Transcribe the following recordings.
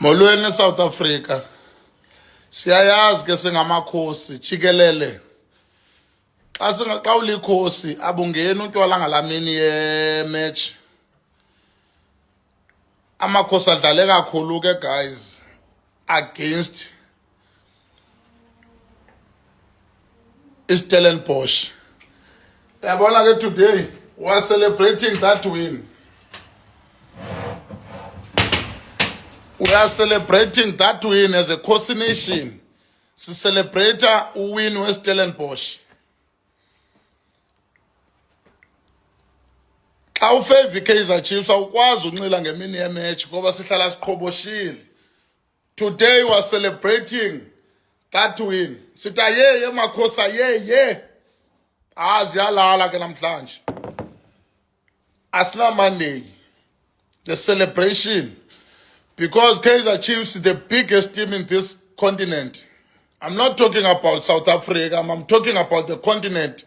Molweni South Africa. Siyayazi ke singamakhosi jikelele. Xa ulikhosi abungeni utywala ngalamini ye-match. Amakhosi adlale kakhulu ke guys against Stellenbosch. Uyabona ke today we are celebrating that win. We are celebrating that win as a Khosi nation. Si celebrate uwin we Stellenbosch. Xa ufavor Kaizer Chiefs awukwazi uncila ngemini yematch ngoba sihlala siqhoboshile. Today we are celebrating that win. Sita ye makhosa ye. Aziyalala ke namhlanje. Asna Monday. The celebration. Because Kaizer Chiefs is the biggest team in this continent. I'm not talking about South Africa. I'm talking about the continent.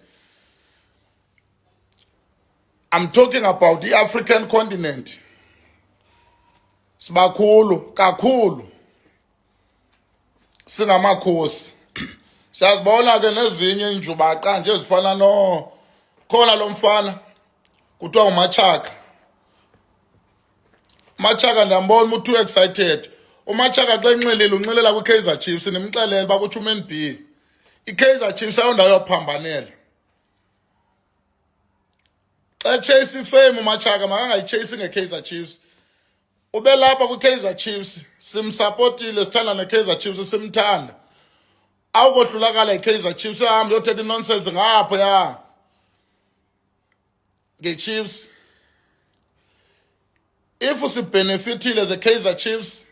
I'm talking about the African continent. Sibakhulu, kakhulu. Singamakhosi. Siyazibona ke nezinye injubaqa nje ezifana no khona lo mfana kuthiwa uMachaka. Machaka ndiyambona uthi excited. uMachaka xa enxilile unxilela kwiKaizer Chiefs nimxelele bakuthi uMan B. iKaizer Chiefs ayondawo yophambanela. Xa chase fame uMachaka makangayichase ngeKaizer Chiefs. Ube lapha kwiKaizer Chiefs simsupportile sithanda neKaizer Chiefs simthanda. Awukohlulakala iKaizer Chiefs ahambe yothetha nonsense ngapha ya. ngeChiefs. If usibhenefitile ze Kaizer Chiefs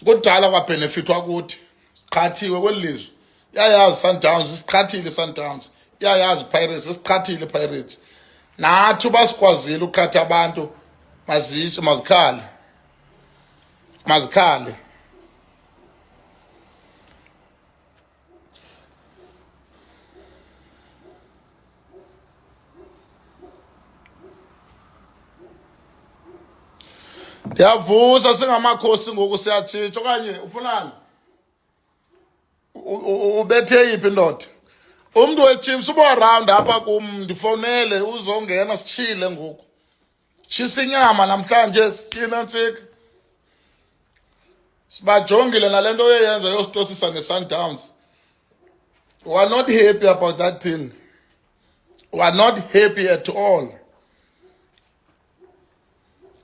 kudala kwabenefitwa kuthi siqhathiwe kwelizwe. Yayazi Sundowns isiqhathile Sundowns. Yayazi Pirates isiqhathile Pirates. Nathi basikwazile ukukhatha abantu mazisho mazikhale. Mazikhale. Ndiyavusa singamakhosi ngoku siyatshintsha okanye ufunani? Ubethe yiphi indoda? Umuntu weChiefs uba around apha kum ndifonele uzongena sichile ngoku. Shisa inyama namhlanje sithina ntsika. Sibajongile nalento oyenza yositosisa neSundowns. We are not happy about that thing. We are not happy at all.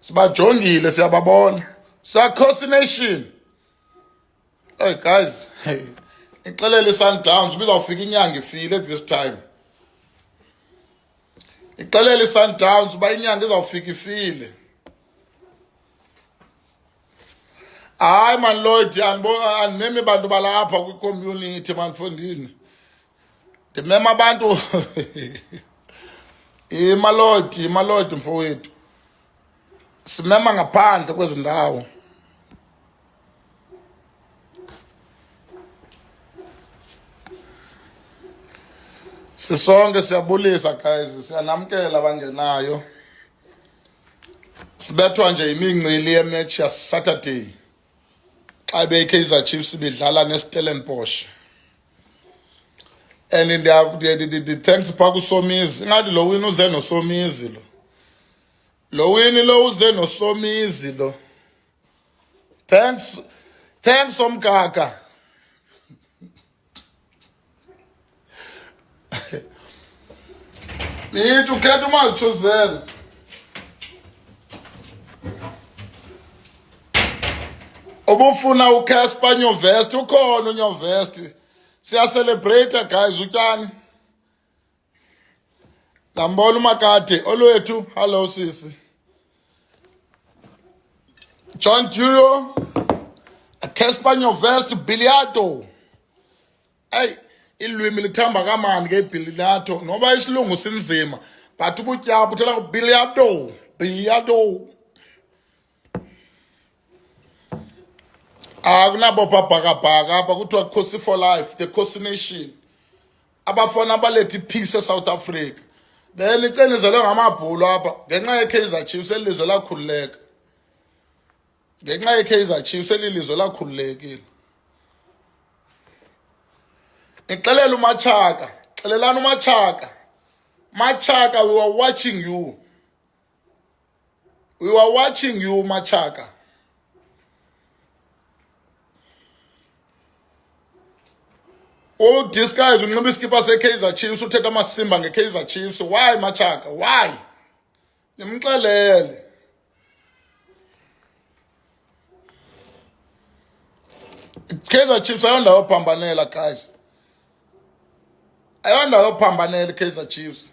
Sibajongile siyababona. Sakhosi nation. Hey guys, hey. Ixelele Sundowns bizawufika inyanga ifile at this time. Ixelele Sundowns uba inyanga izawufika ifile. Hayi man Lloyd andimeme bantu balapha kwi-community man Mfondini. Ndimema abantu Lloyd mfowethu. Simema ngaphandle kwezi ndawo. Sisonke siyabulisa guys, siyanamkela abangenayo. Sibethwa nje imincili yematch ya Saturday. Xa beKaizer Chiefs bidlala neStellenbosch. And in the thanks pha kuSomizi. Ingathi lo win uze noSomizi lo. Lo win lo uze noSomizi lo. Thanks Omkaka. Nithi ukhetha uMazichuzela. Obufuna uCasper Nyovest ukhona uNyovest. Siya celebrate guys utyani. Ngambona uMakade olwethu hello sisi. John Duo Casper Nyovest Biliato. Hey ilwimi lithamba kamani ke Biliato noba isilungu sinzima but ubutyaba uthola Biliato. Akunabo babhakabhaka apha kuthiwa Khosi for life, the Khosi nation. Abafana abalethe peace eSouth Africa. Then icenizelwe ngamabhulu apha ngenxa yeKaizer Chiefs elizwe lakhululeka. ngenxa ye-Kaizer Chiefs elilizwe lakhululekile. Ixelela uMachaka, xelelana uMachaka. Machaka, we were watching you. We were watching you, Machaka. Oh, this guy is unxiba iskipa se-Kaizer Chiefs uthetha amasimba nge-Kaizer Chiefs. Why, Machaka? Why? Nimxelele. Kaizer Chiefs ayondawo phambanela, guys. Ayondawo phambanela Kaizer Chiefs.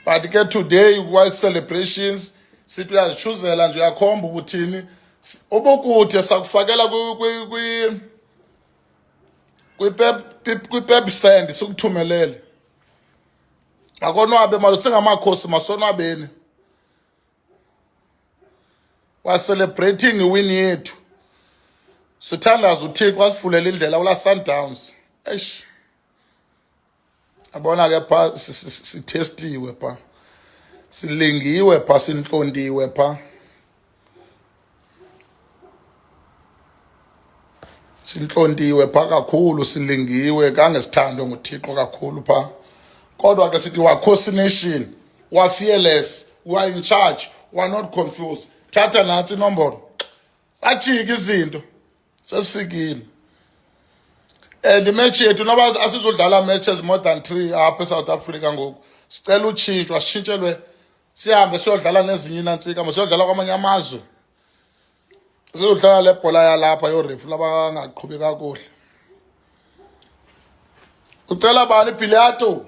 But ke today was celebrations sithi uyazithuzela nje uyakhomba ukuthini obokude sakufakela kwi-pep send sikuthumelele. Makonwabe malo singamakhosi masonwabeni. Was celebrating iwin yethu. Sithandaza uThixo wasivulela indlela kula Sundowns. Eish. Abona ke pha sithestiwe pha. Silingiwe pha sinhlondiwe pha. Sinhlondiwe pha kakhulu silingiwe kange sithandwe nguThixo kakhulu pha. Kodwa ke sithi wakhosi nation, wa fearless, we are in charge, we are not confused. Thatha nathi inombolo. Ajike izinto. Sesifikile. And match yethu noba asizodlala matches more than 3 apha eSouth Africa ngoku. Sicela utshintsho, asitshintshelwe sihambe siyodlala nezinye inantsika, masiyodlala kwamanye amazwe. Sizodlala le bhola yalapha yorefu labangaqhubi kakuhle. Ucela bani Pilato?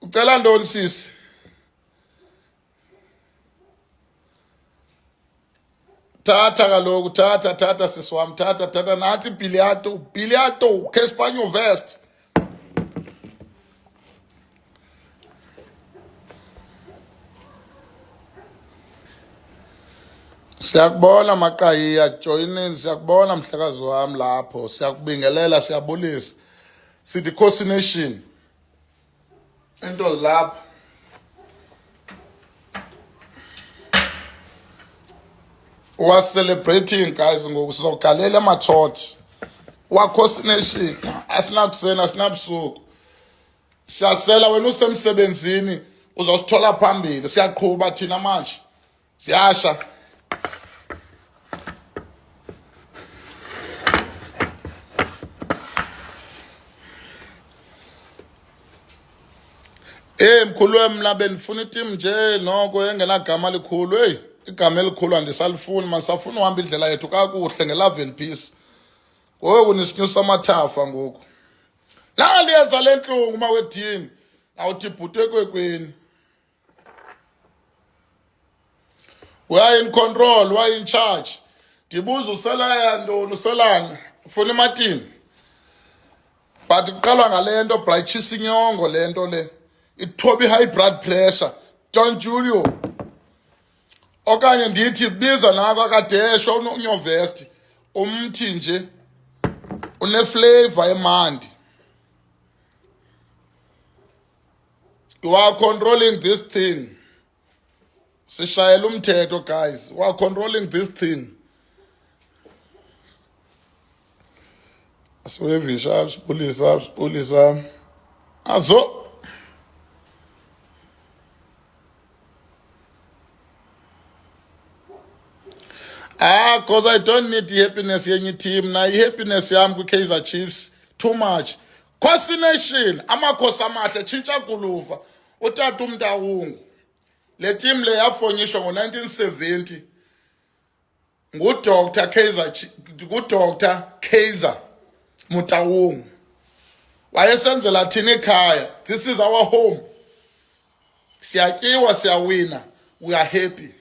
Ucela ntoni sisi? Tata kaloku, tata sisi wam, tata nathi Pilato, Kespanyo vest. Siyakubona Maqayiya, joinin, siyakubona mhlakazi wami lapho, siyakubingelela, siyabulisa. Sithi Khosi Nation. Into lapho. Was celebrating guys ngoku sizogalela amathotho. Wa Khosi Nation, asinakusena asinabusuku. Siyasela wena usemsebenzini uzosithola phambili, siyaqhubha thina manje. Siyasha. Mkhulu wemna benifuna iteam nje noko engenagama likhulu. Igama elikhulu andisalifuni, masafuna uhamba indlela yethu kakuhle nge-love and peace. Ngoku nisinyusa amathafa ngoku. Naliyeza lenhlungu mawethini. Awuthi bhutwe kwekweni. We are in control, we are in charge. Ndibuza usela ntoni, uselana? Ufuna imatini? But kuqalwa ngale nto Bright Inyongo le nto le. Ithoba high blood pressure. John Julio. Okanye ndithi biza nako akadesho unyovesti. Umthi nje une-flavor emandi. You are controlling this thing. Sishayela umthetho guys. We are controlling this thing. Siwevisha, sipulisa. Azo. Because I don't need the happiness yenye team. Na happiness yam kwi-Kaizer Chiefs too much. Khosi Nation, amakhosi amahle tshintsha kuluva. Utata uMtawungu. Le team le yafonyishwa ngo-1970 nguDr. Kaizer Motawungu. Wayesenzela thina ekhaya. This is our home. Siyatyiwa, siyawina. We are happy.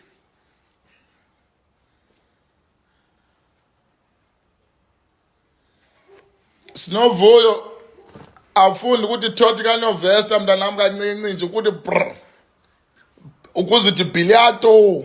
Sinovuyo afundi ukuthi thothi kaNovesta mntanami kancinci nje ukuthi brr ukuze ithi Pilato.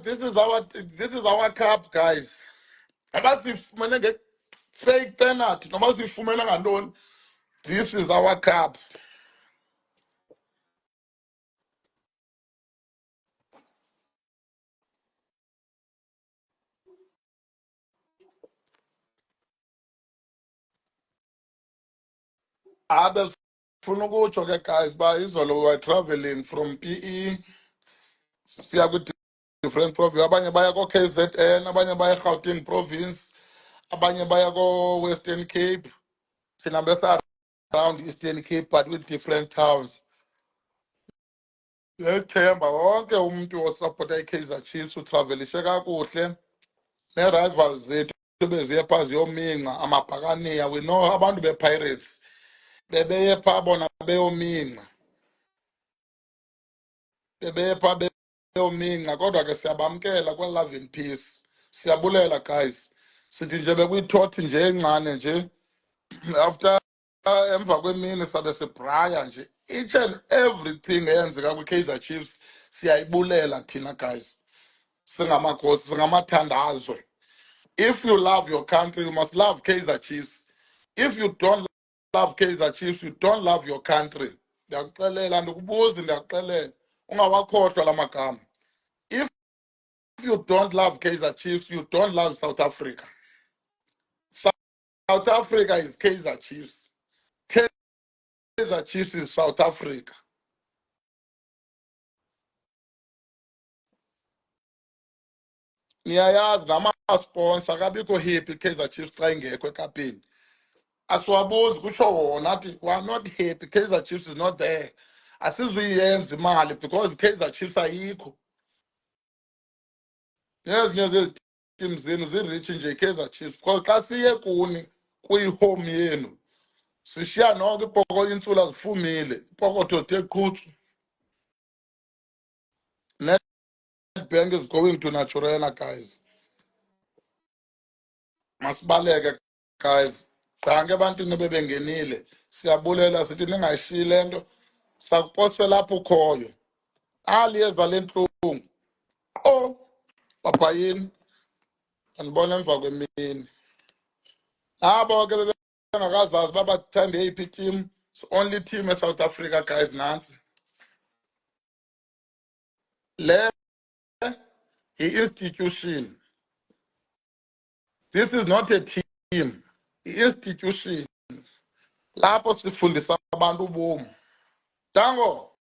This is our cup, guys. Abasifumene nge-fake penalty noma sifumene ngantoni. This is our cup. Abefuna ukutsho ke guys uba izolo we were traveling from PE siya kwi-different province. Abanye baya ko-KZN, abanye baya eGauteng province, abanye baya ko-Western Cape. Thina around Eastern Cape but with different towns. Ngethemba wonke umuntu osapota i-Kaizer Chiefs utravelishe kakuhle ne-rivals zethu beziye phaa ziyominca amabhakaniya. We know abantu be-Pirates bebeye phaa bona beyominca, bebeye phaa beyominca, kodwa ke siyabamkela kwa-Love and Peace. Siyabulela guys, sithi nje bekuyithothi nje encane nje after emva kwemini sabe sibraya nje each and everything eyenzeka kwi-Kaizer Chiefs siyayibulela thina guys singamakhosi singamathandazo. If you love your country you must love Kaizer Chiefs. If you don't love Kaizer Chiefs you don't love your country. Ndiyakuxelela ndikubuza ndiyakuxelela ungawakhohlwa la magama. If you don't love Kaizer Chiefs you don't love South Africa. South Africa is Kaizer Chiefs. Kaizer Chiefs is South Africa. Niyayazi namasponsor akabikho happy Kaizer Chiefs xa ingekho ekapini. Asiwabuzi kusho wona athi we are not happy Kaizer Chiefs is not there. Asizuyenza imali because Kaizer Chiefs ayikho. Nezinye zezi team zenu zirich nje Kaizer Chiefs because xa siye kuni kuyi-home yenu sishiya noko ipoko intsula zifumile ipokotho the qhutsu. Nedbank is going to Naturena guys. Masibaleke guys, danke ebantwini bebengenile, siyabulela sithi ningayishiyi le nto, sakuposela apho ukhoyo aliyeza lentlungu qho bhabhayini andibona emva kwemini. Abo ke bebengakazazi uba bathande yeyiphi team, only team eSouth Africa guys nantsi le yi-institution. This is not a team, i-institution lapho sifundisa abantu ubomi. Dango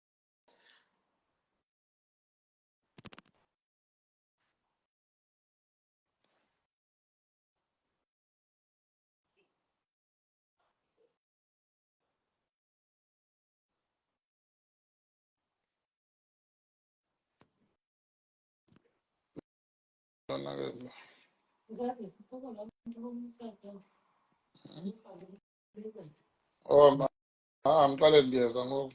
oh ngiqale ndiyeza ngoku.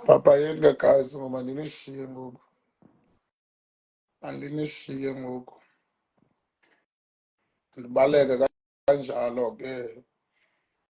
Papa yini ke guys ngoba ndinishiye ngoku, andinishiye ngoku, ndibaleke kanjalo ke.